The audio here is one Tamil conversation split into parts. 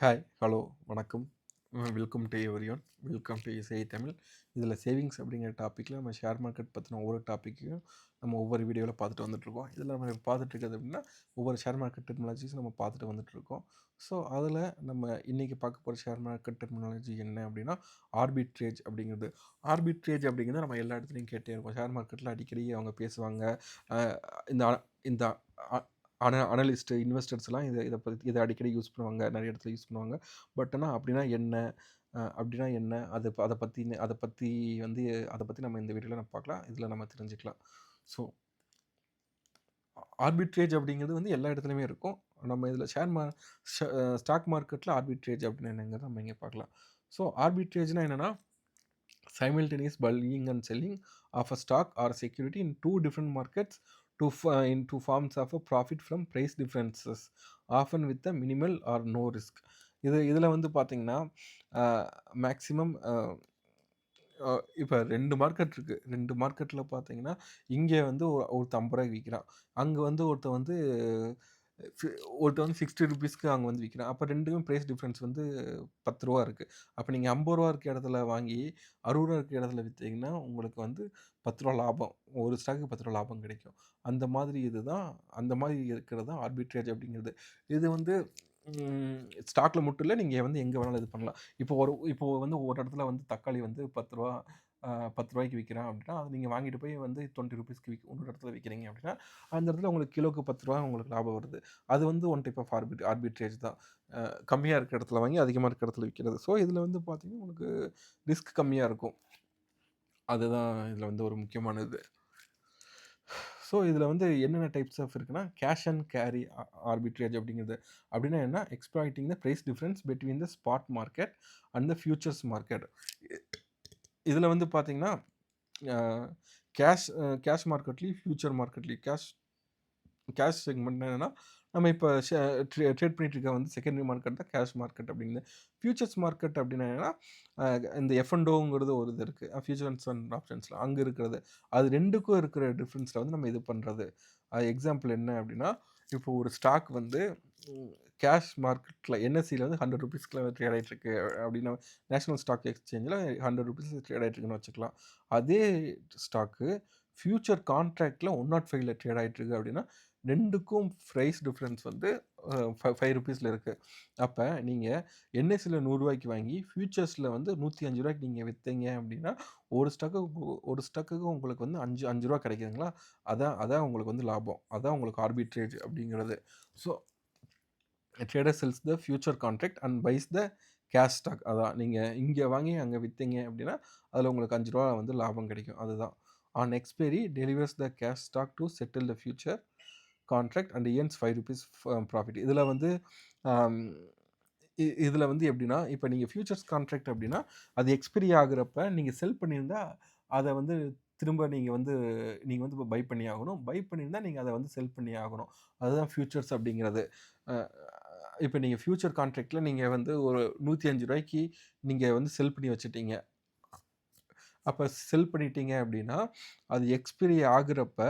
ஹாய், ஹலோ, வணக்கம். Welcome to everyone. Welcome to Isai Tamil. இதில் சேவிங்ஸ் அப்படிங்கிற டாப்பிக்கில் நம்ம ஷேர் மார்க்கெட் பற்றின ஒவ்வொரு டாப்பிக்கையும் நம்ம ஒவ்வொரு வீடியோவில் பார்த்துட்டு வந்துட்டுருக்கோம். இதில் நம்ம பார்த்துட்டு இருக்கிறது அப்படின்னா ஒவ்வொரு ஷேர் மார்க்கெட் டெக்னாலஜிஸ் நம்ம பார்த்துட்டு வந்துட்டுருக்கோம். ஸோ அதில் நம்ம இன்றைக்கி பார்க்க போகிற ஷேர் மார்க்கெட் டெக்னாலஜி என்ன அப்படின்னா ஆர்பிட்ரேஜ் அப்படிங்கிறது. ஆர்பிட்ரேஜ் அப்படிங்கிறது நம்ம எல்லா இடத்துலையும் கேட்டே இருக்கோம். ஷேர் மார்க்கெட்டில் அடிக்கடி அவங்க பேசுவாங்க. அஹ் இந்த இந்த அனலிஸ்ட்டு, இன்வெஸ்டர்ஸ்லாம் இதை அடிக்கடி யூஸ் பண்ணுவாங்க. நிறைய இடத்துல யூஸ் பண்ணுவாங்க. பட் ஆனால் அப்படின்னா என்ன? அப்படின்னா என்ன? அதை பற்றி நம்ம இந்த வீடியோவில் நம்ம பார்க்கலாம். இதில் நம்ம தெரிஞ்சுக்கலாம். ஸோ ஆர்பிட்ரேஜ் அப்படிங்கிறது எல்லா இடத்துலையுமே இருக்கும். நம்ம இதில் ஸ்டாக் மார்க்கெட்டில் ஆர்பிட்ரேஜ் அப்படின்னு என்னங்கிறத நம்ம இங்கே பார்க்கலாம். ஸோ ஆர்பிட்ரேஜ்னா என்னென்னா simultaneous buying and selling of a stock or security in two different markets in two forms of a profit from price differences, often with a minimal or no risk. இதில் பார்த்தீங்கன்னா மேக்ஸிமம் இப்போ 2 மார்க்கெட் இருக்குது. 2 மார்க்கெட்டில் பார்த்தீங்கன்னா இங்கே ஒருத்தன் 50 ரூபாய்க்கு விற்கிறான். அங்கே ஒருத்தன் வந்து 60 ருபீஸ்க்கு அங்கே விற்கிறான். அப்போ ரெண்டுக்கும் ப்ரைஸ் டிஃப்ரென்ஸ் 10 ரூபா இருக்குது. அப்போ நீங்கள் 50 ரூபா இருக்க இடத்துல வாங்கி 60 ரூபா இருக்க இடத்துல விற்றீங்கன்னா உங்களுக்கு 10 ரூபா லாபம். ஒரு ஸ்டாக்கு 10 ரூபா லாபம் கிடைக்கும். அந்த மாதிரி இருக்கிறது தான் ஆர்பிட்ரேஜ் அப்படிங்கிறது. இது ஸ்டாக்ல மட்டும் இல்லை, நீங்கள் எங்கே வேணாலும் இது பண்ணலாம். இப்போ ஒரு இடத்துல தக்காளி 10 ரூபா 10 ரூபாய்க்கு விற்கிறான் அப்படின்னா, அது நீங்கள் வாங்கிட்டு போய் 20 ருபீஸ்க்கு இன்னொரு இடத்துல விற்கிறீங்க அப்படின்னா, அந்த இடத்துல உங்களுக்கு கிலோக்கு 10 ரூபா உங்களுக்கு லாபம் வருது. அது ஒன் டைப் ஆஃப் ஆர்பிட்ரேஜ் தான். கம்மியாக இருக்கிற இடத்துல வாங்கி அதிகமாக இருக்கிற இடத்துல விற்கிறது. ஸோ இதில் பார்த்தீங்கன்னா உங்களுக்கு ரிஸ்க் கம்மியாக இருக்கும். அதுதான் இதில் ஒரு முக்கியமானது. ஸோ இதில் என்னென்ன டைப்ஸ் ஆஃப் இருக்குன்னா, கேஷ் அண்ட் கேரி ஆர்பிட்ரேஜ் அப்படிங்கிறது. அப்படின்னா என்ன? Exploiting the price difference between the spot market and the futures market. இதில் பார்த்தீங்கன்னா கேஷ் மார்க்கெட்லேயும் ஃபியூச்சர் மார்க்கெட்லேயும் கேஷ் செக்மெண்ட் என்னென்னா, நம்ம இப்போ ட்ரேட் பண்ணிட்டு இருக்க செகண்டரி மார்க்கெட் தான் கேஷ் மார்க்கெட் அப்படிங்குது. ஃபியூச்சர்ஸ் மார்க்கெட் அப்படின்னா என்னென்னா, இந்த எஃப்என்டோங்கிறது ஒரு இது இருக்குது. ஃபியூச்சர்ஸ் அண்ட் ஆப்ஷன்ஸில் அங்கே இருக்கிறது. அது ரெண்டுக்கும் இருக்கிற டிஃப்ரென்ஸில் நம்ம இது பண்ணுறது. எக்ஸாம்பிள் என்ன அப்படின்னா, இப்போ ஒரு ஸ்டாக் கேஷ் மார்க்கெட்டில் என்எஸ்சியில் 100 ருபீஸ்க்குள்ள ட்ரேட் ஆகிட்டுருக்கு அப்படின்னா, நேஷனல் ஸ்டாக் எக்ஸ்சேஞ்சில் 100 ருபீஸ் ட்ரேட் ஆகிட்டுருக்குன்னு வச்சுக்கலாம். அதே ஸ்டாக்கு ஃபியூச்சர் கான்ட்ராக்டில் 105ல் ட்ரேட் ஆகிட்டுருக்கு அப்படின்னா, ரெண்டுக்கும் ப்ரைஸ் டிஃப்ரென்ஸ் 5 ருபீஸில் இருக்குது. அப்போ நீங்கள் என்எஸ்சியில் 100 ரூபாய்க்கு வாங்கி ஃபியூச்சர்ஸில் 105 ரூபாய்க்கு நீங்கள் விற்றீங்க அப்படின்னா, ஒரு ஸ்டாக்குக்கு உங்களுக்கு 5 ரூபா கிடைக்குதுங்களா? அதான் உங்களுக்கு லாபம். அதான் உங்களுக்கு ஆர்பிட்ரேஜ் அப்படிங்கிறது. So trader sells the future contract and buys the cash stock. அதான் நீங்கள் இங்கே வாங்கி அங்கே விற்றீங்க அப்படின்னா அதில் உங்களுக்கு 5 ரூபா லாபம் கிடைக்கும். அதுதான். On expiry delivers the cash stock to settle the future contract and earns 5 rupees profit. இதில் எப்படின்னா, இப்போ நீங்கள் ஃபியூச்சர்ஸ் கான்ட்ராக்ட் அப்படின்னா அது எக்ஸ்பைரி ஆகுறப்ப நீங்கள் செல் பண்ணியிருந்தா அதை திரும்ப நீங்கள் இப்போ பை பண்ணி ஆகணும். பை பண்ணியிருந்தால் நீங்கள் அதை செல் பண்ணி ஆகணும். அதுதான் ஃபியூச்சர்ஸ் அப்படிங்கிறது. இப்போ நீங்கள் ஃபியூச்சர் கான்ட்ராக்டில் நீங்கள் ஒரு 105 ரூபாய்க்கு நீங்கள் செல் பண்ணி வச்சுட்டீங்க. அப்போ செல் பண்ணிட்டீங்க அப்படின்னா, அது எக்ஸ்பைரி ஆகுறப்ப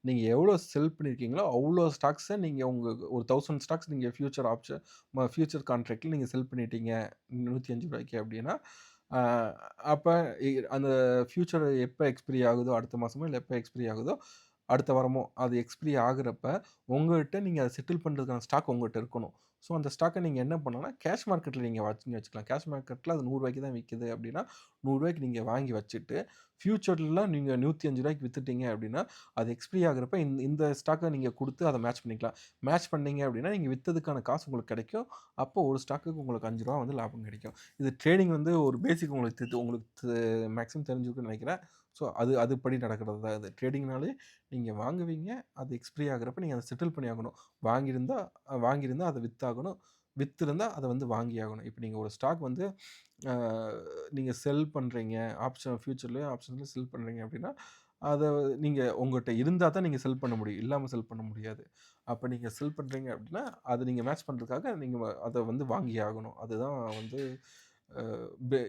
நீங்கள் எவ்வளோ செல் பண்ணியிருக்கீங்களோ அவ்வளோ ஸ்டாக்ஸை நீங்கள் ஒரு 1000 ஸ்டாக்ஸ் நீங்கள் ஃபியூச்சர் கான்ட்ராக்டில் நீங்கள் செல் பண்ணிட்டீங்க 105 ரூபாய்க்கு அப்படின்னா, அப்போ அந்த ஃபியூச்சர் எப்போ எக்ஸ்பைரி ஆகுதோ, அடுத்த மாதமோ இல்லை எப்போ எக்ஸ்பைரி ஆகுதோ அடுத்த வாரமோ அது எக்ஸ்பைரி ஆகுறப்ப உங்கள்கிட்ட நீங்கள் அதை செட்டில் பண்ணுறதுக்கான ஸ்டாக் உங்கள்கிட்ட இருக்கணும். ஸோ அந்த ஸ்டாக்கை நீங்கள் என்ன பண்ணணும்னா கேஷ் மார்க்கெட்டில் நீங்கள் வச்சுக்கலாம். கேஷ் மார்க்கெட்டில் அது 100 ரூபாய்க்கு தான் விற்கிது அப்படின்னா 100 ரூபாய்க்கு நீங்கள் வாங்கி வச்சுட்டு ஃபியூச்சரில் நீங்கள் 105 ரூபாய்க்கு விற்றுட்டீங்க அப்படின்னா அது எக்ஸ்பைரி ஆகுறப்ப இந்த ஸ்டாக்கை நீங்கள் கொடுத்து அதை மேட்ச் பண்ணிக்கலாம். மேட்ச் பண்ணீங்க அப்படின்னா நீங்கள் விற்றதுக்கான காசு உங்களுக்கு கிடைக்கும். அப்போ ஒரு ஸ்டாக்குக்கு உங்களுக்கு 5 ரூபா லாபம் கிடைக்கும். இது ட்ரேடிங் ஒரு பேசிக் உங்களுக்கு மேக்ஸிமம் தெரிஞ்சுக்குன்னு நினைக்கிறேன். ஸோ அதுபடி நடக்கிறது தான் இது. ட்ரேடிங்னாலே நீங்கள் வாங்குவீங்க, அது எக்ஸ்பைரி ஆகுறப்ப நீங்கள் அதை செட்டில் பண்ணி ஆகணும். வாங்கியிருந்தா அதை விற்றாகணும். விற்றிருந்தா அதை வாங்கி ஆகணும். இப்போ நீங்கள் ஒரு ஸ்டாக் நீங்கள் செல் பண்ணுறீங்க, ஆப்ஷன்ஸ்லேயும் செல் பண்ணுறீங்க அப்படின்னா, அதை நீங்கள் உங்கள்கிட்ட இருந்தால் தான் நீங்கள் செல் பண்ண முடியும். இல்லாமல் செல் பண்ண முடியாது. அப்போ நீங்கள் செல் பண்ணுறீங்க அப்படின்னா, அதை நீங்கள் மேட்ச் பண்ணுறதுக்காக நீங்கள் அதை வாங்கி ஆகணும். அதுதான்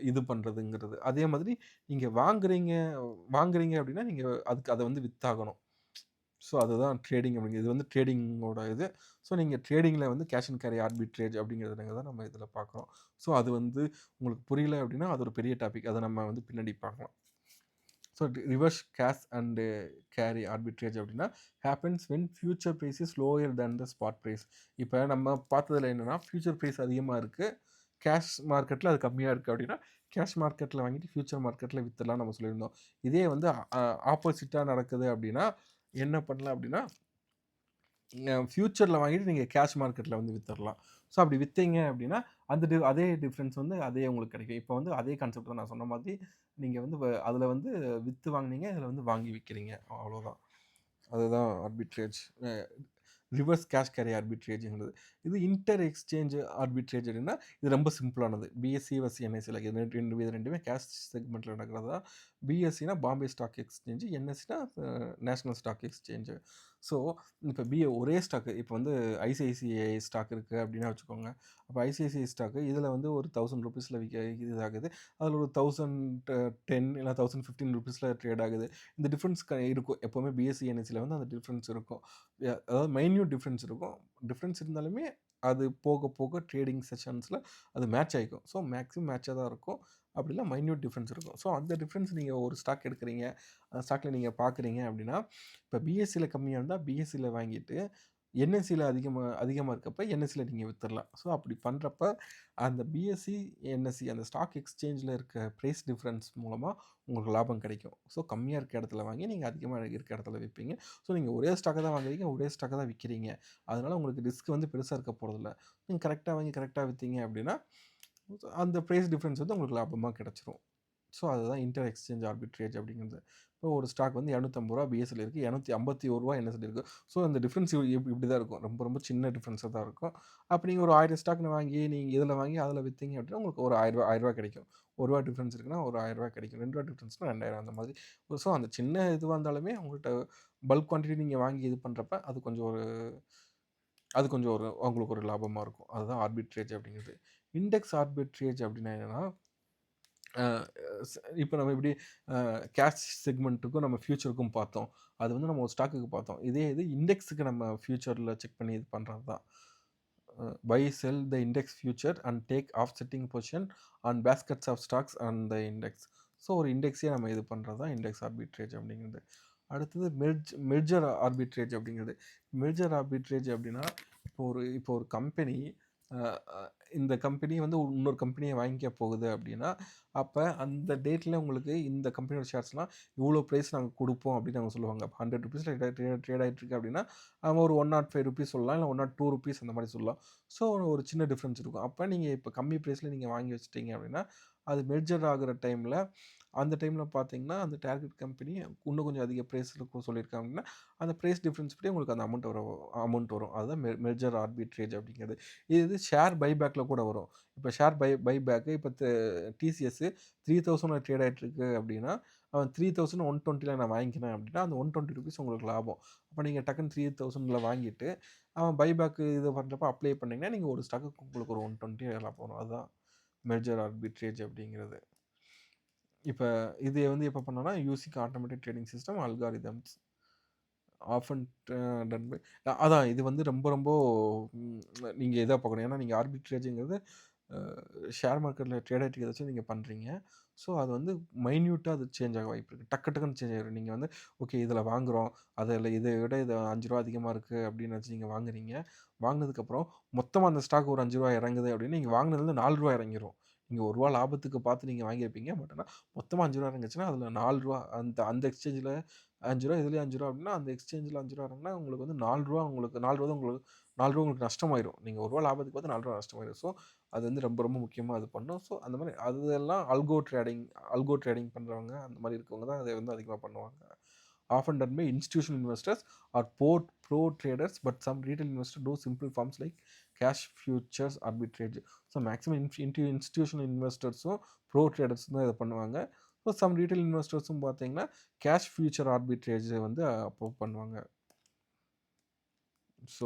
இது பண்ணுறதுங்கிறது. அதே மாதிரி நீங்கள் வாங்குறீங்க அப்படின்னா நீங்கள் அதை விற்றாகணும். ஸோ அதுதான் ட்ரேடிங் அப்படிங்கிறது. இது வந்து ட்ரேடிங்கோட இது. ஸோ நீங்க ட்ரேடிங்கில வந்து கேஷ் அண்ட் கேரி ஆர்பிட்ரேஜ் அப்படிங்கிறத தான் நம்ம இதில பார்க்குறோம். ஸோ அது வந்து உங்களுக்கு புரியல அப்படின்னா, அது ஒரு பெரிய டாபிக். அத நம்ம வந்து பின்னாடி பார்க்கலாம். So reverse cash and carry arbitrage அப்படின்னா happens when future price is lower than the spot price. இப்போ நம்ம பார்த்ததுல என்னன்னா, ஃபியூச்சர் ப்ரைஸ் அதிகமா இருக்கு. கேஷ் மார்க்கெட்ல அது கம்மியா இருக்கு அப்படின்னா, கேஷ் மார்க்கெட்ல வாங்கிட்டு ஃபியூச்சர் மார்க்கெட்ல வித்துடலாம்னு நம்ம சொல்லியிருந்தோம். இதே வந்து ஆப்போசிட்டா நடக்குது அப்படின்னா, என்ன பண்ணலாம் அப்படின்னா, ஃபியூச்சர்ல வாங்கிட்டு நீங்க கேஷ் மார்க்கெட்ல வந்து வித்துறலாம். ஸோ அப்படி வித்தீங்க அப்படின்னா, அந்த அதே டிஃபரன்ஸ் வந்து அதே உங்களுக்கு கிடைக்கும். இப்போ வந்து அதே கான்செப்ட் தான் நான் சொன்ன மாதிரி, நீங்க வந்து அதுல வந்து வித்து வாங்குனீங்க, இதுல வந்து வாங்கி விக்கிறீங்க. அவ்வளோதான். அதுதான் ஆர்பிட்ரேஜ். அ ரிவர்ஸ் கேஷ் கேரி ஆர்பிட்ரேஜ்ங்கிறது. இது இன்டர் எக்ஸ்சேஞ்ச் ஆர்பிட்ரேஜ் அப்படின்னா, இது ரொம்ப சிம்பிளானது. பிஎஸ்சி வெர்சஸ் என்எஸ்சில இது 2மே கேஷ் செக்மெண்ட்ல நடக்கிறது தான். பிஎஸ்சினா பாம்பே ஸ்டாக் எக்ஸ்சேஞ்ச், என்எஸ்சினா நேஷனல் ஸ்டாக் எக்ஸ்சேஞ்ச். ஸோ இப்போ ஒரே ஸ்டாக்கு இப்போ வந்து ஐசிஐசிஐ ஸ்டாக் இருக்கு அப்படின்னா வச்சுக்கோங்க. அப்போ ஐசிஐசிஐ ஸ்டாக்கு இதில வந்து ஒரு ₹1000 இதாகுது. அதில ஒரு 1010 இல்ல ₹1015 ட்ரேட் ஆகுது. இந்த டிஃபரன்ஸ் இருக்கும். எப்பவுமே பிஎஸ்சி, என்எஸ்சில வந்து அந்த டிஃபரன்ஸ் இருக்கும். அதாவது மைன்யூட் டிஃபரன்ஸ் இருக்கும். டிஃபரன்ஸ் இருந்தாலுமே அது போக போக ட்ரேடிங் செஷன்ஸ்ல அது மேட்ச் ஆயிக்கும். ஸோ மேக்ஸிமம் மேட்சா தான் இருக்கும். அப்படி இல்ல மைன்யூட் டிஃபரன்ஸ் இருக்கும். ஸோ அந்த டிஃபரன்ஸ் நீங்க ஒரு ஸ்டாக் எடுக்குறீங்க. அந்த ஸ்டாக்ல நீங்க பார்க்குறீங்க அப்படின்னா, இப்ப பிஎஸ்சில கம்மியா இருந்தா பிஎஸ்சில வாங்கிட்டு, என்எஸ்சில அதிகமா அதிகமா இருக்கப்ப என்எஸ்சில நீங்க வித்துறலாம். ஸோ அப்படி பண்றப்ப அந்த பிஎஸ்சி, என்எஸ்சி அந்த ஸ்டாக் எக்ஸ்சேஞ்ச்ல இருக்க பிரைஸ் டிஃபரன்ஸ் மூலமா உங்களுக்கு லாபம் கிடைக்கும். ஸோ கம்மியா இருக்க இடத்துல வாங்கி நீங்க அதிகமா இருக்க இடத்துல விப்பீங்க. ஸோ நீங்க ஒரே ஸ்டாக்க தான் வாங்குறீங்க, ஒரே ஸ்டாக்க தான் விக்கிறீங்க. அதனால உங்களுக்கு ரிஸ்க் வந்து பெருசா இருக்க போறதில்ல. நீங்க கரெக்ட்டா வாங்கி கரெக்ட்டா வித்தீங்க அப்படின்னா, அந்த பிரைஸ் டிஃபரன்ஸ் வந்து உங்களுக்கு லாபமா கிடைச்சிரும். ஸோ அதுதான் இன்டர் எக்ஸ்சேஞ்ச் ஆர்பிட்ரேஜ் அப்படிங்கிறது. இப்போ ஒரு ஸ்டாக் வந்து ரூ. 250 பிஎஸ்சில இருக்கு. ரூ. 251 என்எஸ்சில இருக்கு. ஸோ அந்த டிஃபரன்ஸ் இப்படி தான் இருக்கும். ரொம்ப ரொம்ப சின்ன டிஃபரன்ஸா தான் இருக்கும். அப்ப நீங்க ஒரு 1000 ஸ்டாக் வாங்கி நீங்க இதில வாங்கி அதில வித்தீங்க அப்படின்னா, உங்களுக்கு ஒரு ரூ. 1000 கிடைக்கும். ரூ. 1 டிஃபரன்ஸ் இருக்குன்னா ஒரு ரூ. 1000 கிடைக்கும். ரூ. 2 டிஃபரன்ஸ்னா 2000 அந்த மாதிரி. ஸோ அந்த சின்ன இதுவா இருந்தாலுமே உங்கள்ட்ட பல்க் குவான்டிட்டி நீங்க வாங்கி இது பண்றப்ப அது கொஞ்சம் உங்களுக்கு ஒரு லாபமா இருக்கும். அதுதான் ஆர்பிட்ரேஜ் அப்படிங்கிறது. இண்டெக்ஸ் ஆர்பிட்ரேஜ் அப்படின்னா என்னன்னா, அ ஸ் இப்ப நம்ம எப்படி அ கேஷ் செக்மெண்ட்டுக்கும் நம்ம ஃபியூச்சருக்கும் பார்த்தோம். அது வந்து நம்ம ஒரு ஸ்டாக்குக்கு பார்த்தோம். இதே இது இண்டெக்ஸுக்கு நம்ம ஃபியூச்சர்ல செக் பண்ணி இது பண்றது தான். Buy, sell the index future and take offsetting position on baskets of stocks and the index. So ஒரு இண்டெக்ஸே நம்ம இது பண்றது தான் இண்டெக்ஸ் ஆர்பிட்ரேஜ் அப்படிங்கிறது. அடுத்தது மெர்ஜர் ஆர்பிட்ரேஜ் அப்படிங்கிறது. மெர்ஜர் ஆர்பிட்ரேஜ் அப்படின்னா, இப்போ ஒரு கம்பெனி அ அ இந்த கம்பெனி வந்து இன்னொரு கம்பெனிய வாங்கிக்க போகுது அப்படின்னா, அப்ப அந்த டேட்ல உங்களுக்கு இந்த கம்பெனியோட ஷேர்ஸ்லாம் இவ்வளோ பிரைஸ் நாங்க குடுப்போம் அப்படின்னு அவங்க சொல்லுவாங்க. அப்ப ₹100 ட்ரேட் ஆயிட்டு இருக்கு அப்படின்னா, அவங்க ஒரு ₹105 சொல்லலாம். இல்ல ₹102 அந்த மாரி சொல்லலாம். ஸோ ஒரு சின்ன டிஃபரன்ஸ் இருக்கும். அப்ப நீங்க இப்ப கம்மி பிரைஸ்ல நீங்க வாங்கி வச்சுட்டீங்க அப்படின்னா, அது மெர்ஜர் ஆகுற டைம்ல அந்த டைம்ல பார்த்தீங்கன்னா, அந்த டார்கெட் கம்பெனி இன்னும் கொஞ்சம் அதிக பிரைஸ்ல சொல்லியிருக்காங்க அப்படின்னா, அந்த பிரைஸ் டிஃபரன்ஸ் படி உங்களுக்கு அந்த அமௌண்ட் வரும். அதுதான் மெர்ஜர் ஆர்பிட்ரேஜ் அப்படிங்கிறது. இது ஷேர் பைபேக்ல கூட வரும். இப்ப ஷேர் பைபேக் இப்ப டிசிஎஸ் 3000ல ட்ரேட் ஆயிட்டு இருக்கு அப்படின்னா, அவன் 3120ல நான் வாங்கிக்கிறேன் அப்படின்னா, அந்த ₹120 உங்களுக்கு லாபம். அப்ப நீங்க டக்குன்னு 3000ல வாங்கிட்டு, அவன் பைபேக் இது பண்றப்ப அப்ளை பண்ணீங்கன்னா, நீங்க ஒரு ஸ்டாக்குக்கு உங்களுக்கு ஒரு 120 லாபம் வரும். அதுதான் மெர்ஜர் ஆர்பிட்ரேஜ் அப்படிங்கிறது. இப்ப இது வந்து எப்ப பண்ணோம்னா, using automatic trading system algorithms often done by அதான் இது வந்து ரொம்ப ரொம்ப ம் நீங்க இதா பார்க்கணும். ஏன்னா நீங்க ஆர்பிட்ரேஜ்ங்கிறது அ ஷேர் மார்க்கெட்ல ட்ரேட் ஆயிட்டு ஏதாச்சும் நீங்க பண்றீங்க. ஸோ அது வந்து மைன்யூட்டா அது சேஞ்ச் ஆக வாய்ப்பு இருக்கு. டக்கு டக்குன்னு சேஞ்ச் ஆயிரும். நீங்க வந்து ஓகே இதில வாங்குறோம். அதில இத விட இது ரூ. 5 அதிகமா இருக்கு அப்படின்னு நினைச்சு நீங்க வாங்குறீங்க. வாங்குனதுக்கப்புறம் மொத்தமா அந்த ஸ்டாக் ஒரு ரூ. 5 இறங்குது அப்படின்னு நீங்க வாங்குனதுல ரூ. 4 இறங்கிரும். நீங்க ரூ. 1 லாபத்துக்கு பார்த்து நீங்க வாங்கியிருப்பீங்க. பட் ஆனா மொத்தமா ரூ. 5 இறங்குச்சுன்னா, அதில ரூ. 4 அந்த அந்த எக்ஸ்சேஞ்சில ரூ. 5 இதுலயும் ரூ. 5 அப்படின்னா, அந்த எக்ஸ்சேஞ்சில ரூ. 5 இறங்குனா உங்களுக்கு வந்து ரூ. 4 தான் உங்களுக்கு ரூ. 4 உங்களுக்கு நஷ்டமாயிரும். நீங்க ரூ. 1 லாபத்துக்கு பார்த்து ரூ. 4 நஷ்டமாயிரும். ஸோ அது வந்து ரொம்ப ரொம்ப முக்கியமா இது பண்ணும். ஸோ அந்த மாரி அதெல்லாம் அல்கோ ட்ரேடிங் பண்றவங்க அந்த மாரி இருக்கவங்க தான் அத வந்து அதிகமா பண்ணுவாங்க. Often done by institutional investors or pro traders, but some retail investors do simple forms like cash futures arbitrage. So maximum institutional investors bro traders தான் இதை பண்ணுவாங்க. ஸோ சம் ரீட்டைல் இன்வெஸ்டர்ஸும் பார்த்தீங்கன்னா கேஷ் ஃபியூச்சர் ஆர்பிட்ரேஜ் வந்து அப்போ பண்ணுவாங்க. So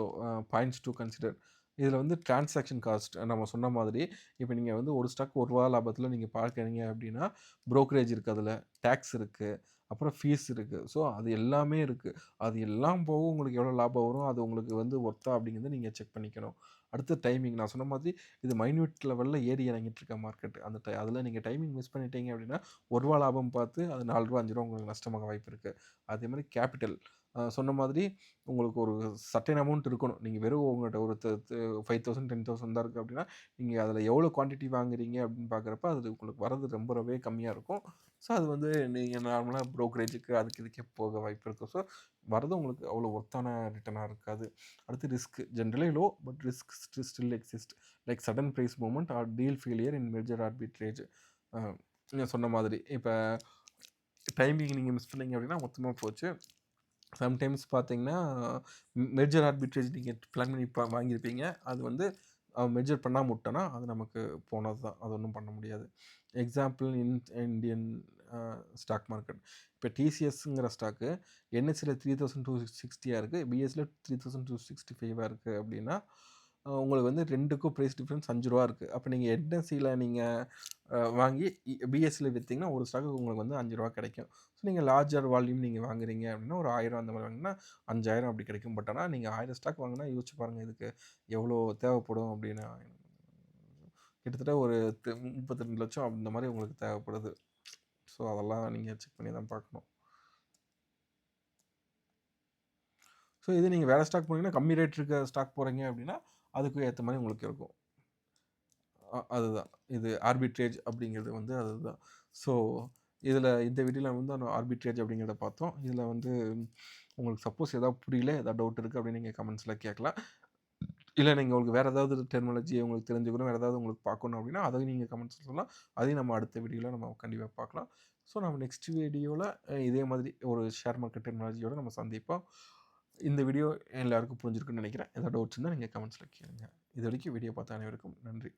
points to consider. இதில் வந்து டிரான்சாக்ஷன் காஸ்ட் நம்ம சொன்ன மாதிரி, இப்போ நீங்கள் வந்து ஒரு ஸ்டாக் ரூ. 1 லாபத்தில் நீங்கள் பார்க்குறீங்க அப்படின்னா, புரோக்கரேஜ் இருக்குது அதில, டேக்ஸ் இருக்குது. அப்புறம் ஃபீஸ் இருக்கு. ஸோ அது எல்லாமே இருக்கு. அது எல்லாம் போக உங்களுக்கு எவ்வளோ லாபம் வரும், அது உங்களுக்கு வந்து ஒர்த்தா அப்படிங்கிறத நீங்க செக் பண்ணிக்கணும். அடுத்து டைமிங் நான் சொன்ன மாதிரி இது மைன்யூட் லெவல்ல ஏறி இறங்கிட்டு இருக்க மார்க்கெட். அந்த அதில நீங்க டைமிங் மிஸ் பண்ணிட்டீங்க அப்படின்னா, ரூ. 1 லாபம் பார்த்து அது ரூ. 4 ரூ. 5 உங்களுக்கு நஷ்டமாக வாய்ப்பு இருக்கு. அதேமாரி கேப்பிட்டல் சொன்ன மாதிரி உங்களுக்கு ஒரு சர்டைன் அமௌண்ட் இருக்கணும். நீங்க வெறும் உங்கள்ட்ட ஒரு 5000 10,000 தான் இருக்கு அப்படின்னா, நீங்க அதில எவ்வளோ குவான்டிட்டி வாங்குறீங்க அப்படின்னு பார்க்குறப்ப, அது உங்களுக்கு வரது ரொம்பவே கம்மியா இருக்கும். ஸோ அது வந்து நீங்க நார்மலா புரோக்கரேஜுக்கு அதுக்கு இதுக்கே போக வாய்ப்பு இருக்கு. ஸோ வரது உங்களுக்கு அவ்வளோ ஒர்த்தான ரிட்டர்னா இருக்காது. அடுத்து risk generally low but risk still exist like sudden price movement or deal failure in merger arbitrage. நீங்க சொன்ன மாதிரி இப்ப டைமிங் நீங்க மிஸ் பண்ணீங்க அப்படின்னா மொத்தமா போச்சு. சம்டைம்ஸ் பார்த்தீங்கன்னா, மெர்ஜர் ஆர்பிட்ரேஜ் நீங்க பிளான் பண்ணி வாங்கியிருப்பீங்க. அது வந்து மெர்ஜர் பண்ணாம விட்டோன்னா, அது நமக்கு போனது தான். அது ஒண்ணும் பண்ண முடியாது. Example Indian stock market. இப்ப டிசிஎஸ்ங்கிற ஸ்டாக்கு என்எஸ்சில 3260 இருக்கு. பிஎஸ்சில 3265 இருக்கு அப்படின்னா, உங்களுக்கு வந்து 2க்கும் பிரைஸ் டிஃபரன்ஸ் ரூ. 5 இருக்கு. அப்ப நீங்க என்எஸ்சில நீங்க வாங்கி பிஎஸ்சில வித்தீங்கன்னா, ஒரு ஸ்டாக்குக்கு உங்களுக்கு வந்து ரூ. 5 கிடைக்கும். ஸோ நீங்க லார்ஜர் வால்யூம் நீங்க வாங்குறீங்க அப்படின்னா, ஒரு 1000 அந்த மாரி வாங்குனீங்கன்னா, 5000 அப்படி கிடைக்கும். பட் ஆனா நீங்க 1000 ஸ்டாக் வாங்குனா யோசிச்சு பாருங்க, இதுக்கு எவ்வளோ தேவைப்படும் அப்படின்னா, கிட்டத்தட்ட ஒரு 32,00,000 அந்த மாரி உங்களுக்கு தேவைப்படுது. ஸோ அதெல்லாம் நீங்க செக் பண்ணி தான் பார்க்கணும். ஸோ இதே நீங்க வேற ஸ்டாக் போனீங்கன்னா, கம்மி ரேட் இருக்க ஸ்டாக் போறீங்க அப்படின்னா, அதுக்கு ஏத்த மாரி உங்களுக்கு இருக்கும். அதுதான். இது ஆர்பிட்ரேஜ் அப்படிங்கிறது வந்து அதுதான். ஸோ இதில இந்த வீடியோல வந்து ஆர்பிட்ரேஜ் அப்படிங்கிறத பார்த்தோம். இதில வந்து உங்களுக்கு சப்போஸ் ஏதாவது புரியல, ஏதாவது டவுட் இருக்கு அப்படின்னு நீங்க கமெண்ட்ஸ்ல கேட்கலாம். இல்ல நீங்க உங்களுக்கு வேற ஏதாவது டெர்மினாலஜி உங்களுக்கு தெரிஞ்சுக்கணும், வேற ஏதாவது உங்களுக்கு பார்க்கணும் அப்படின்னா, அதையும் நீங்க கமெண்ட்ஸ்ல சொல்லலாம். அதையும் நம்ம அடுத்த வீடியோல நம்ம கண்டிப்பா பார்க்கலாம். ஸோ நம்ம நெக்ஸ்ட் வீடியோல இதே மாதிரி ஒரு ஷேர் மார்க்கெட் டெர்மினாலஜியோட நம்ம சந்திப்போம். இந்த வீடியோ எல்லாருக்கும் புரிஞ்சிருக்கும்னு நினைக்கிறேன். ஏதாவது டவுட்ஸ் இருந்தா நீங்க கமெண்ட்ஸ்ல கேளுங்க. இதுவரைக்கும் வீடியோ பார்த்த அனைவருக்கும் நன்றி.